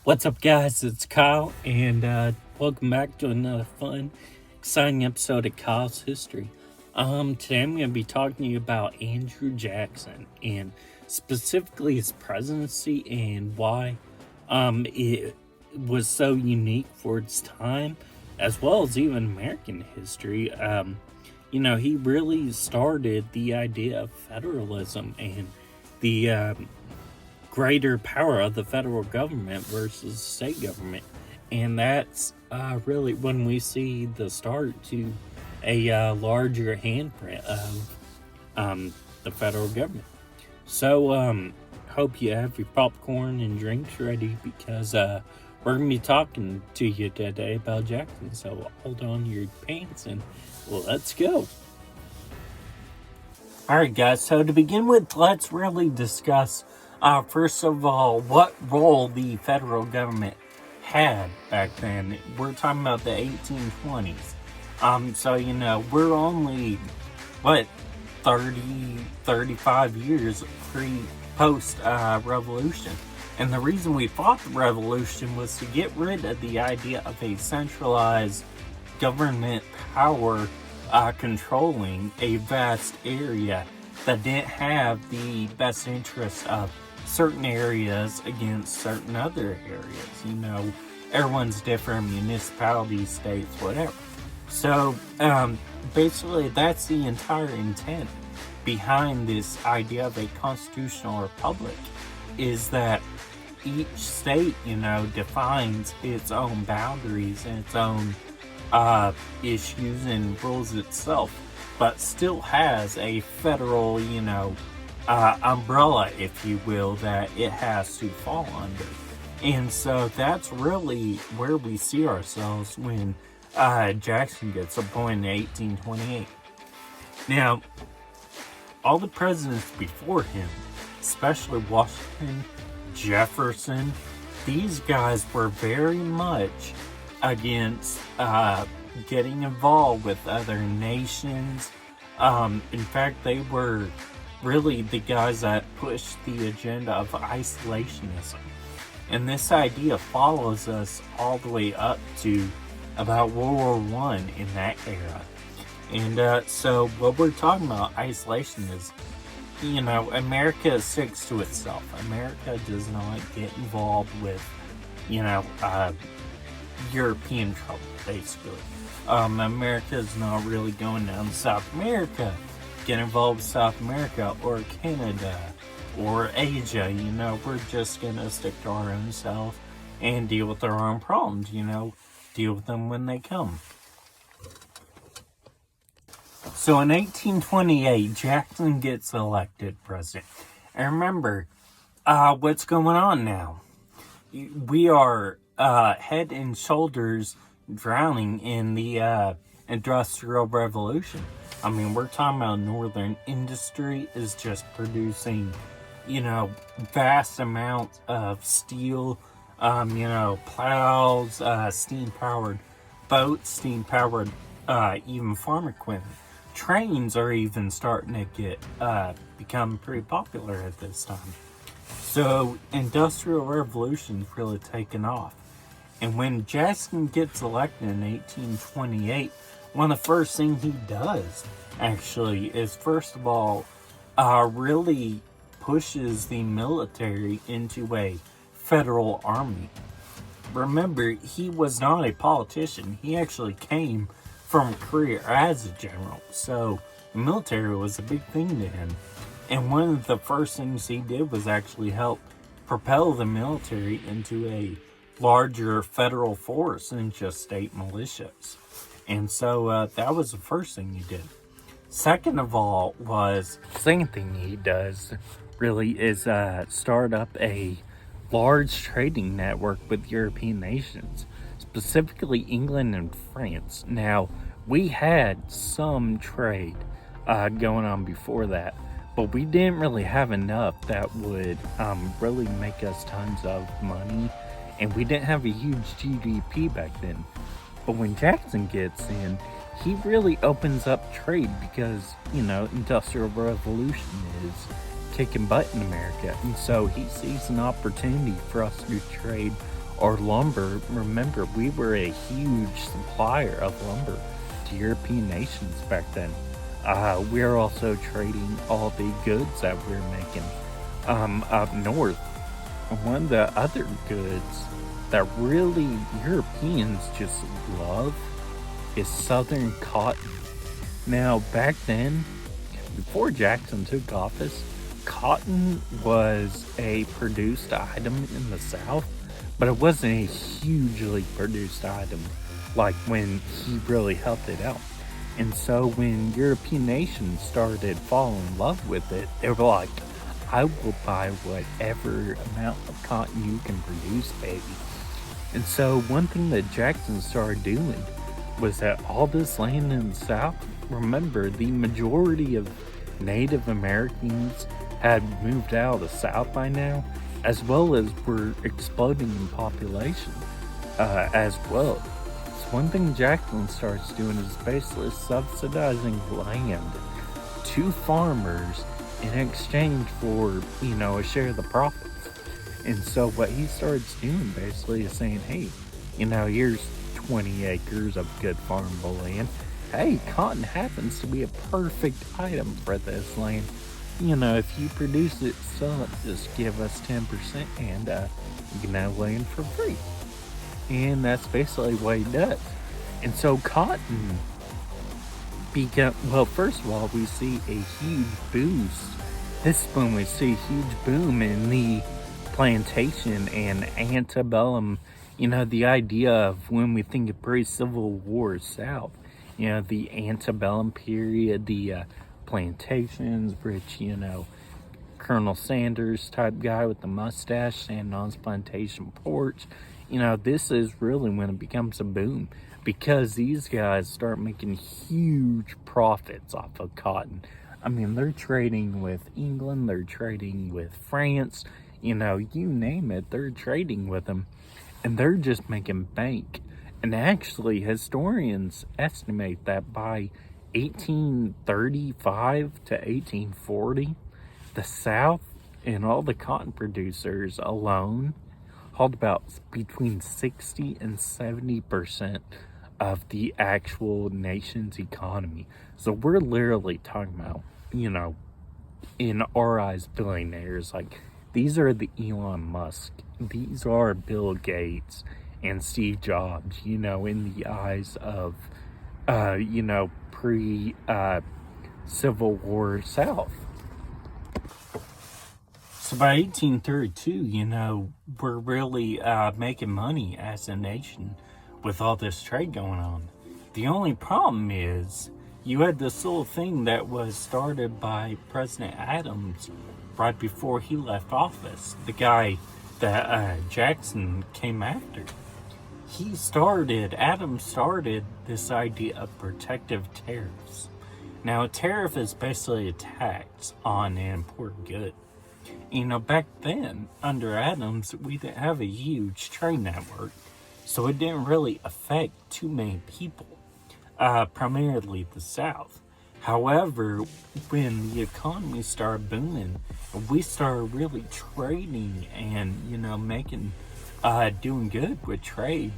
What's up, guys? It's Kyle, and welcome back to another fun, exciting episode of Kyle's History. Today I'm going to be talking to you about Andrew Jackson, and specifically his presidency and why it was so unique for its time, as well as even American history. He really started the idea of federalism and the greater power of the federal government versus state government. And that's really when we see the start to a larger handprint of the federal government. So, hope you have your popcorn and drinks ready because we're going to be talking to you today about Jackson. So, hold on to your pants and let's go. Alright, guys, so to begin with, let's really discuss first of all, what role the federal government had back then. We're talking about the 1820s. We're only, 35 years post-revolution. And the reason we fought the revolution was to get rid of the idea of a centralized government power controlling a vast area that didn't have the best interest of certain areas against certain other areas. Everyone's different, municipalities, states, whatever. So, basically, that's the entire intent behind this idea of a constitutional republic, is that each state, defines its own boundaries and its own issues and rules itself, but still has a federal, umbrella, if you will, that it has to fall under. And so that's really where we see ourselves when Jackson gets appointed in 1828. Now, all the presidents before him, especially Washington, Jefferson, these guys were very much against getting involved with other nations. In fact, they were really the guys that pushed the agenda of isolationism. And this idea follows us all the way up to about World War I in that era. And so what we're talking about, isolation, is, America sticks to itself. America does not get involved with, European trouble, basically. America's not really going down to South America, get involved with South America or Canada or Asia. We're just gonna stick to our own self and deal with our own problems, deal with them when they come. So in 1828, Jackson gets elected president. And remember, what's going on now? We are head and shoulders drowning in the Industrial Revolution. I mean, we're talking about northern industry is just producing, vast amounts of steel, plows, steam-powered boats, steam-powered even farm equipment. Trains are even starting to get become pretty popular at this time. So, Industrial Revolution's really taken off. And when Jackson gets elected in 1828, one of the first things he does, actually, is first of all, really pushes the military into a federal army. Remember, he was not a politician. He actually came from a career as a general. So, the military was a big thing to him. And one of the first things he did was actually help propel the military into a larger federal force than just state militias. And so that was the first thing he did. Second of all was, second thing he does really is start up a large trading network with European nations, specifically England and France. Now, we had some trade going on before that, but we didn't really have enough that would really make us tons of money, and we didn't have a huge GDP back then. But when Jackson gets in, he really opens up trade because, Industrial Revolution is kicking butt in America. And so he sees an opportunity for us to trade our lumber. Remember, we were a huge supplier of lumber to European nations back then. We're also trading all the goods that we're making up north. One of the other goods that really Europeans just love is southern cotton. Now, back then, before Jackson took office, cotton was a produced item in the South, but it wasn't a hugely produced item like when he really helped it out. And so when European nations started falling in love with it, they were like, I will buy whatever amount of cotton you can produce, baby. And so one thing that Jackson started doing was that all this land in the South, remember, the majority of Native Americans had moved out of the South by now, as well as were exploding in population as well. So one thing Jackson starts doing is basically subsidizing land to farmers in exchange for, a share of the profits. And so what he starts doing basically is saying, hey, here's 20 acres of good farmable land. Hey, cotton happens to be a perfect item for this land. If you produce it, sell it, just give us 10% and you can have land for free. And that's basically what he does. And so cotton first of all, we see a huge boost. This is when we see a huge boom in the plantation and antebellum, the idea of when we think of pre-Civil War South, the antebellum period, the plantations, which, Colonel Sanders type guy with the mustache standing on his plantation porch. This is really when it becomes a boom, because these guys start making huge profits off of cotton. I mean, they're trading with England, they're trading with France, you name it, they're trading with them, and they're just making bank. And actually, historians estimate that by 1835 to 1840, the South and all the cotton producers alone hold about between 60 and 70% of the actual nation's economy. So we're literally talking about, in our eyes, billionaires. Like, these are the Elon Musk, these are Bill Gates and Steve Jobs, in the eyes of, pre-Civil War South. So by 1832, we're really making money as a nation with all this trade going on. The only problem is you had this little thing that was started by President Adams right before he left office, the guy that Jackson came after. Adams started this idea of protective tariffs. Now, a tariff is basically a tax on an important good. Back then, under Adams, we didn't have a huge trade network, so it didn't really affect too many people, primarily the South. However, when the economy started booming, we started really trading and, doing good with trade,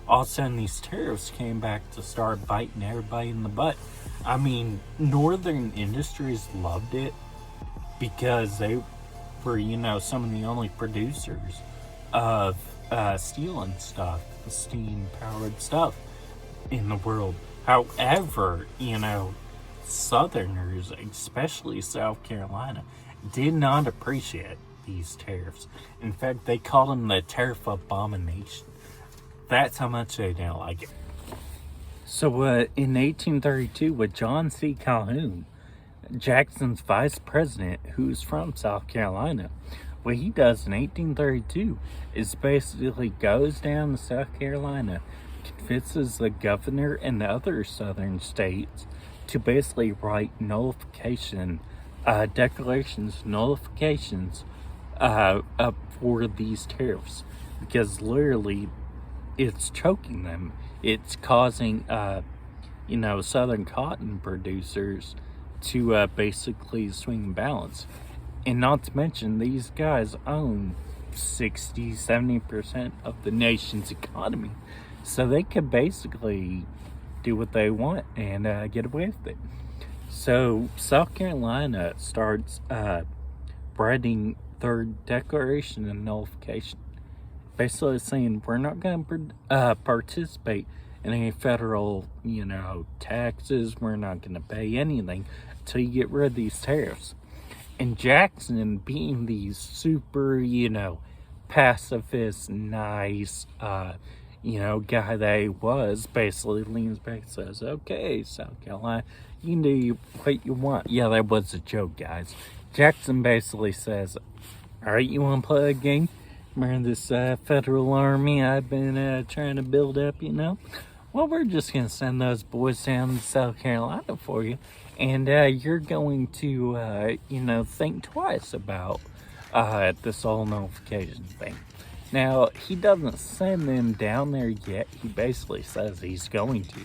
all of a sudden these tariffs came back to start biting everybody in the butt. I mean, northern industries loved it because they were, some of the only producers of steel and stuff, steam-powered stuff in the world. However, Southerners, especially South Carolina, did not appreciate these tariffs. In fact, they called them the tariff abomination. That's how much they didn't like it. So in 1832, with John C. Calhoun, Jackson's vice president, who's from South Carolina, what he does in 1832 is basically goes down to South Carolina, convinces the governor and the other southern states to basically write nullifications up for these tariffs, because literally it's choking them. It's causing, southern cotton producers to basically swing balance. And not to mention, these guys own 60-70% of the nation's economy. So they could basically do what they want and get away with it. So South Carolina starts writing their declaration of nullification, basically saying we're not going to participate in any federal, taxes. We're not going to pay anything until you get rid of these tariffs. And Jackson, being the super, pacifist, nice, guy that he was, basically leans back and says, okay, South Carolina, you can do what you want. Yeah, that was a joke, guys. Jackson basically says, all right, you want to play a game? Remember this federal army I've been trying to build up, Well, we're just going to send those boys down to South Carolina for you. And you're going to, think twice about this whole nullification thing. Now, he doesn't send them down there yet. He basically says he's going to.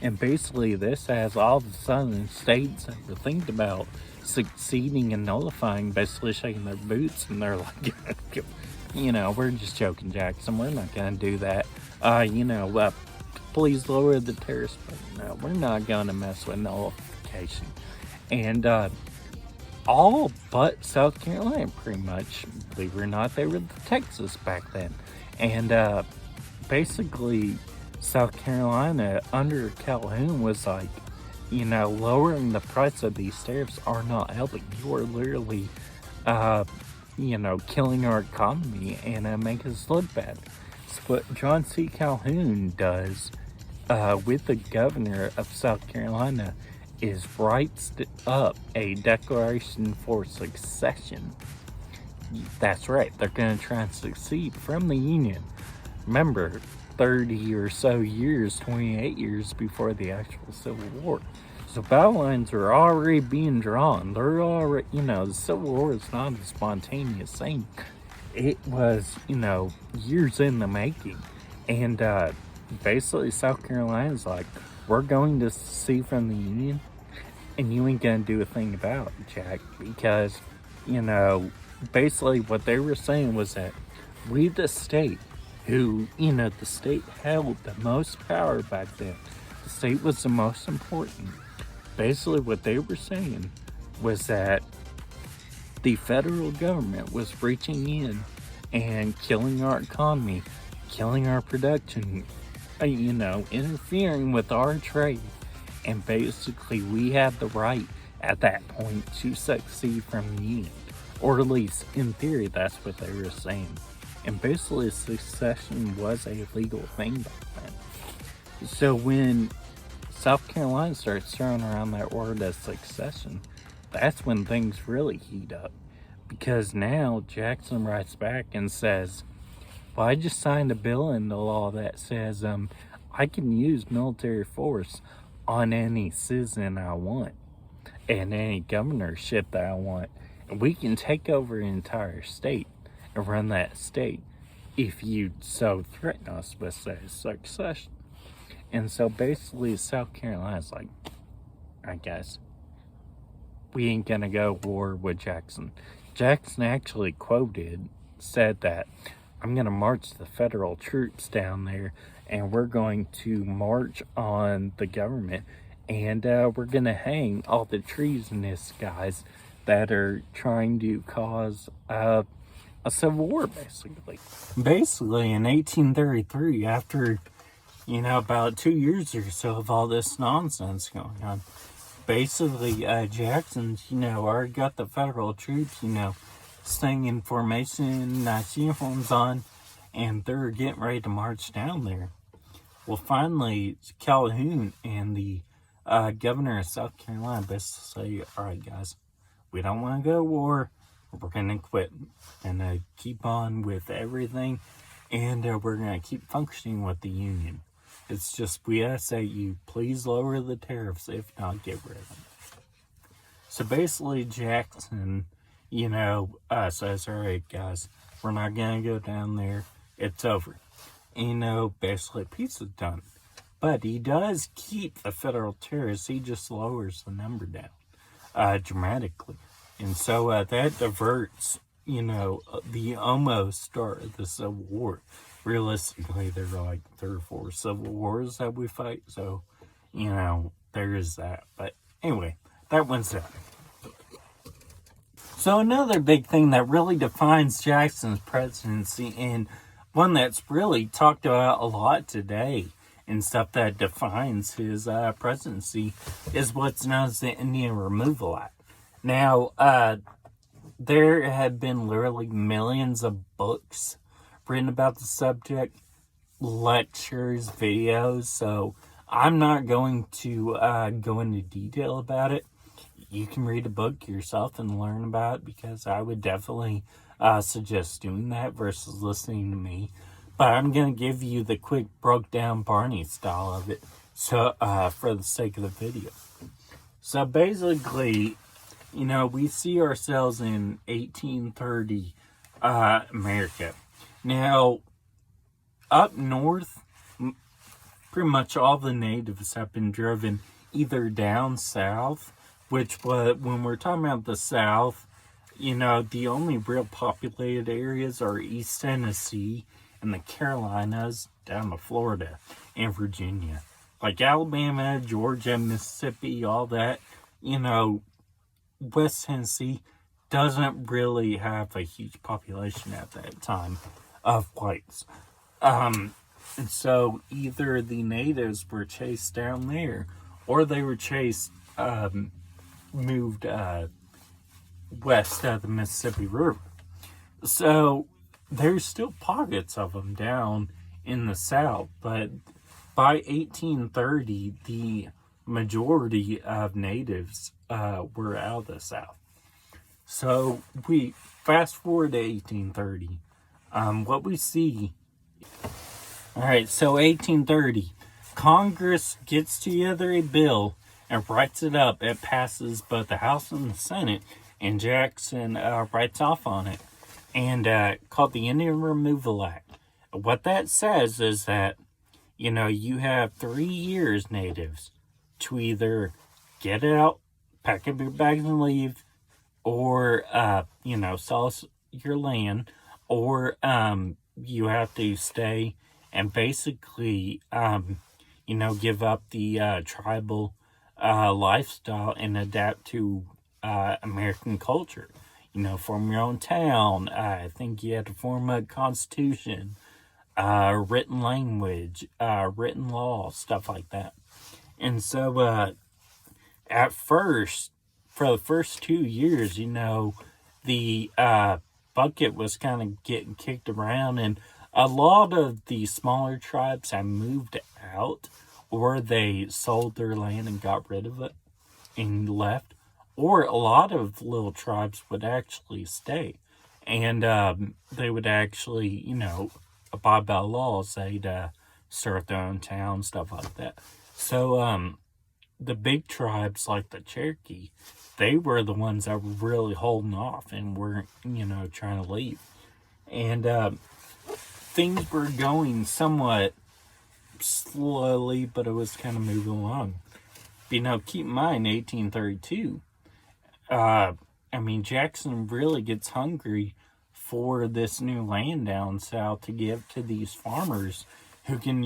And basically, this has all the southern states that were thinking about succeeding and nullifying, basically shaking their boots. And they're like, we're just joking, Jackson. We're not going to do that. Please lower the tariffs. But no, we're not going to mess with nullification. And all but South Carolina, pretty much, believe it or not, they were Texas back then. And basically, South Carolina under Calhoun was like, lowering the price of these tariffs are not helping. You are literally, killing our economy and making us look bad. So what John C. Calhoun does with the governor of South Carolina is writes up a declaration for succession. That's right, they're going to try and succeed from the Union. Remember, 30 or so years, 28 years before the actual Civil War. So battle lines are already being drawn. They're already, the Civil War is not a spontaneous thing. It was, years in the making. And basically South Carolina's like, we're going to secede from the Union, and you ain't gonna do a thing about it, Jack, because, basically what they were saying was that we, the state, who, the state held the most power back then. The state was the most important. Basically what they were saying was that the federal government was reaching in and killing our economy, killing our production, interfering with our trade. And basically, we had the right at that point to succeed from the Union. Or at least, in theory, that's what they were saying. And basically, secession was a legal thing back then. So when South Carolina starts throwing around that word as succession, that's when things really heat up. Because now, Jackson writes back and says, well, I just signed a bill into law that says I can use military force on any citizen I want and any governorship that I want. And we can take over an entire state and run that state if you so threaten us with, say, succession. And so basically South Carolina's like, I guess, we ain't gonna go war with Jackson. Jackson actually said that I'm gonna march the federal troops down there, and we're going to march on the government, and we're going to hang all the treasonous guys that are trying to cause a civil war, basically. Basically, in 1833, after, about 2 years or so of all this nonsense going on, basically, Jackson's, already got the federal troops, staying in formation, nice uniforms on, and they're getting ready to march down there. Well, finally, Calhoun and the governor of South Carolina basically say, all right, guys, we don't want to go to war. We're going to quit and keep on with everything, and we're going to keep functioning with the Union. It's just, we ask that you please lower the tariffs, if not, get rid of them. So basically, Jackson, says, all right, guys, we're not going to go down there. It's over. Basically, peace is done. But he does keep the federal tariffs. He just lowers the number down dramatically. And so that diverts, the almost start of the Civil War. Realistically, there are like 3 or 4 civil wars that we fight, so, there is that. But anyway, that one's done. So another big thing that really defines Jackson's presidency, and one that's really talked about a lot today, and stuff that defines his presidency, is what's known as the Indian Removal Act. Now, there have been literally millions of books written about the subject, lectures, videos, so I'm not going to go into detail about it. You can read a book yourself and learn about it, because I would definitely suggest doing that versus listening to me. But I'm going to give you the quick broke down Barney style of it, so for the sake of the video. So basically, we see ourselves in 1830 America. Now, up north, pretty much all the natives have been driven either down south, which was, when we're talking about the South, the only real populated areas are East Tennessee and the Carolinas, down to Florida and Virginia. Like Alabama, Georgia, Mississippi, all that, West Tennessee doesn't really have a huge population at that time of whites. And so either the natives were chased down there, or they were moved west of the Mississippi River. So there's still pockets of them down in the South, but by 1830, the majority of natives were out of the South. So we fast forward to 1830. What we see... Alright, so 1830. Congress gets together a bill and writes it up. It passes both the House and the Senate, and Jackson writes off on it, and called the Indian Removal Act. What that says is that, you have 3 years, natives, to either get out, pack up your bags and leave, or, sell your land, or you have to stay and basically, give up the tribal lifestyle and adapt to American culture. Form your own town. I think you have to form a constitution, written language, written law, stuff like that. And so, at first, for the first 2 years, the bucket was kind of getting kicked around, and a lot of the smaller tribes have moved out, or they sold their land and got rid of it and left, or a lot of little tribes would actually stay, and they would actually, abide by laws. They'd start their own town, stuff like that. So the big tribes like the Cherokee, they were the ones that were really holding off and weren't, trying to leave. And things were going somewhat slowly, but it was kind of moving along. But, keep in mind, 1832, Jackson really gets hungry for this new land down south to give to these farmers who can,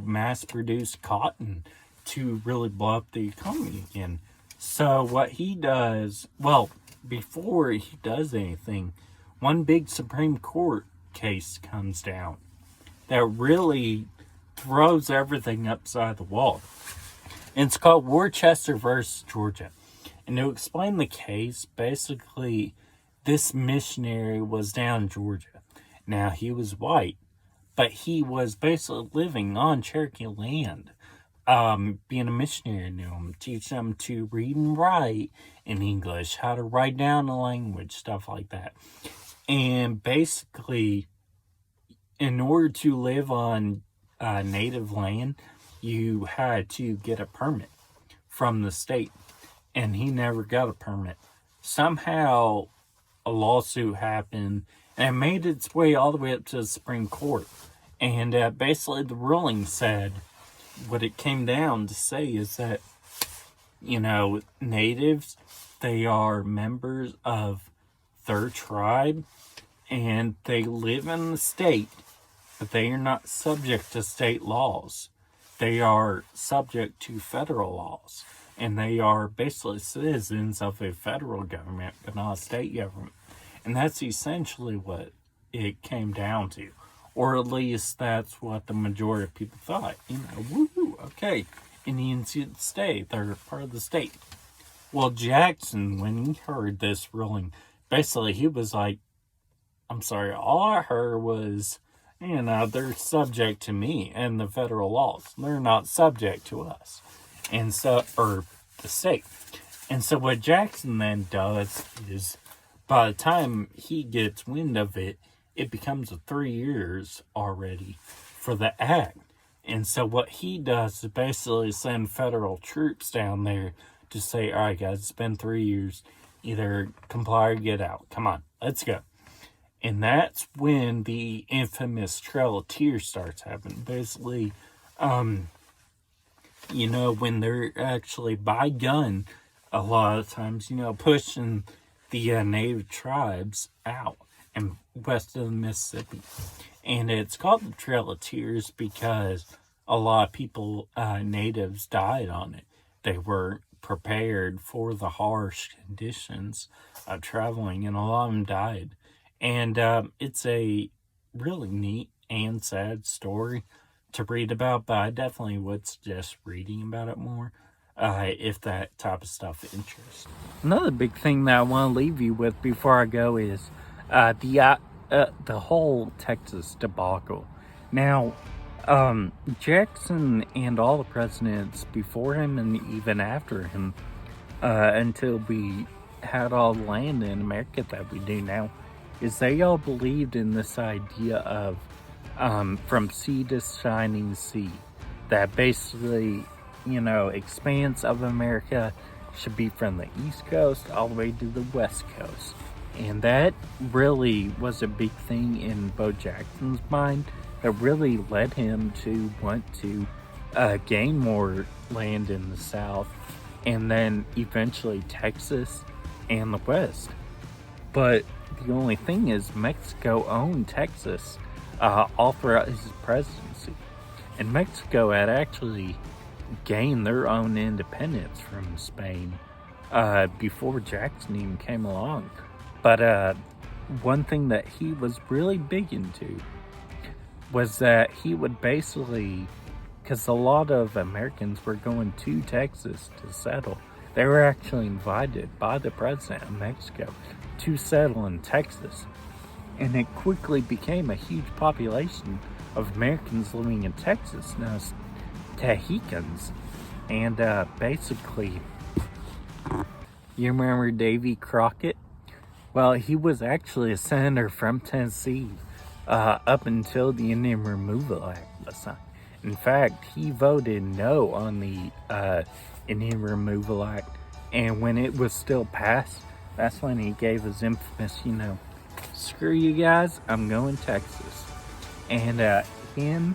mass produce cotton to really blow up the economy again. So what he does, before he does anything, one big Supreme Court case comes down that really throws everything upside the wall. And it's called Worcester versus Georgia. And to explain the case, basically, this missionary was down in Georgia. Now, he was white, but he was basically living on Cherokee land, being a missionary to them, teach them to read and write in English, how to write down the language, stuff like that. And basically, in order to live on native land, you had to get a permit from the state, and he never got a permit. Somehow, a lawsuit happened, and it made its way all the way up to the Supreme Court. And basically, the ruling said, what it came down to say is that, natives, they are members of their tribe, and they live in the state, but they are not subject to state laws. They are subject to federal laws, and they are basically citizens of a federal government, but not a state government. And that's essentially what it came down to. Or at least that's what the majority of people thought. Woo, okay, Indians get to stay. They're part of the state. Well, Jackson, when he heard this ruling, basically he was like, I'm sorry, all I heard was, they're subject to me and the federal laws. They're not subject to us. And so, or the state. And so what Jackson then does is, by the time he gets wind of it, it becomes 3 years already for the act. And so what he does is basically send federal troops down there to say, all right, guys, it's been 3 years. Either comply or get out. Come on, let's go. And that's when the infamous Trail of Tears starts happening. Basically, when they're actually by gun, a lot of times, pushing the native tribes out and west of the Mississippi. And it's called the Trail of Tears because a lot of people, natives, died on it. They were prepared for the harsh conditions of traveling, and a lot of them died. And it's a really neat and sad story to read about, but I definitely would suggest reading about it more if that type of stuff interests. Another big thing that I want to leave you with before I go is the whole Texas debacle. Now, Jackson and all the presidents before him and even after him, until we had all the land in America that we do now, is they all believed in this idea of from sea to shining sea, that basically, expanse of America should be from the East Coast all the way to the West Coast. And that really was a big thing in Bo Jackson's mind that really led him to want to gain more land in the South, and then eventually Texas and the West. But the only thing is, Mexico owned Texas all throughout his presidency. And Mexico had actually gained their own independence from Spain before Jackson even came along. But one thing that he was really big into was that he would basically, because a lot of Americans were going to Texas to settle, they were actually invited by the president of Mexico to settle in Texas. And it quickly became a huge population of Americans living in Texas, known as Tahitians. And basically, you remember Davy Crockett? Well, he was actually a senator from Tennessee up until the Indian Removal Act was signed. In fact, he voted no on the Indian Removal Act, and when it was still passed, that's when he gave his infamous, screw you guys, I'm going Texas. And him,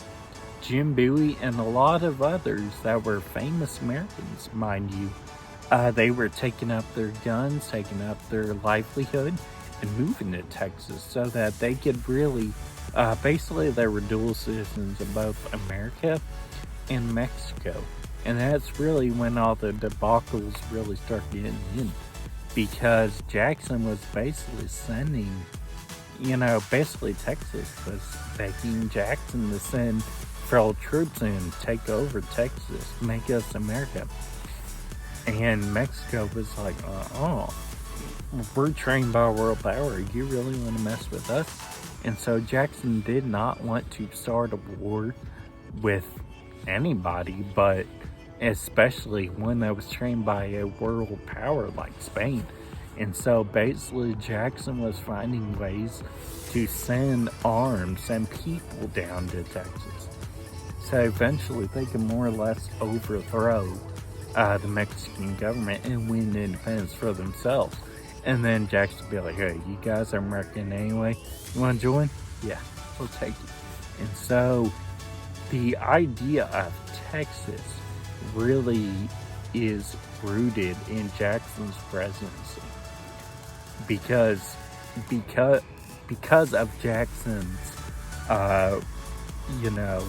Jim Bowie, and a lot of others that were famous Americans, mind you, they were taking up their guns, taking up their livelihood, and moving to Texas so that they could really, basically they were dual citizens of both America and Mexico. And that's really when all the debacles really start getting in, because Jackson was basically sending, basically Texas was begging Jackson to send federal troops in, take over Texas, make us America. And Mexico was like, we're trained by world power. You really want to mess with us? And so Jackson did not want to start a war with anybody, but especially one that was trained by a world power like Spain. And so basically Jackson was finding ways to send arms and people down to Texas, so eventually they could more or less overthrow the Mexican government and win independence for themselves. And then Jackson would be like, hey, you guys are American anyway, you want to join? Yeah, we'll take it. And so the idea of Texas really is rooted in Jackson's presidency, because because of Jackson's, you know,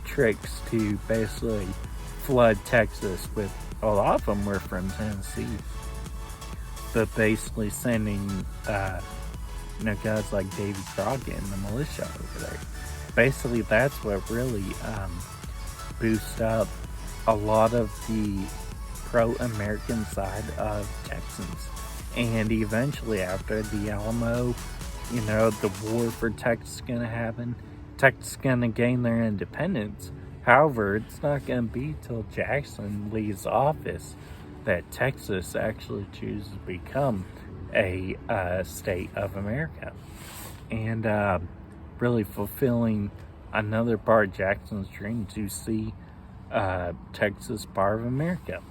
tricks to basically flood Texas with, a lot of them were from Tennessee, but basically sending, guys like Davy Crockett and the militia over there. Basically, that's what really boosted up a lot of the pro-American side of Texans. And eventually, after the Alamo, the war for Texas is going to happen. Texas is going to gain their independence. However, it's not going to be till Jackson leaves office that Texas actually chooses to become a state of America. And really fulfilling another part of Jackson's dream to see Texas part of America.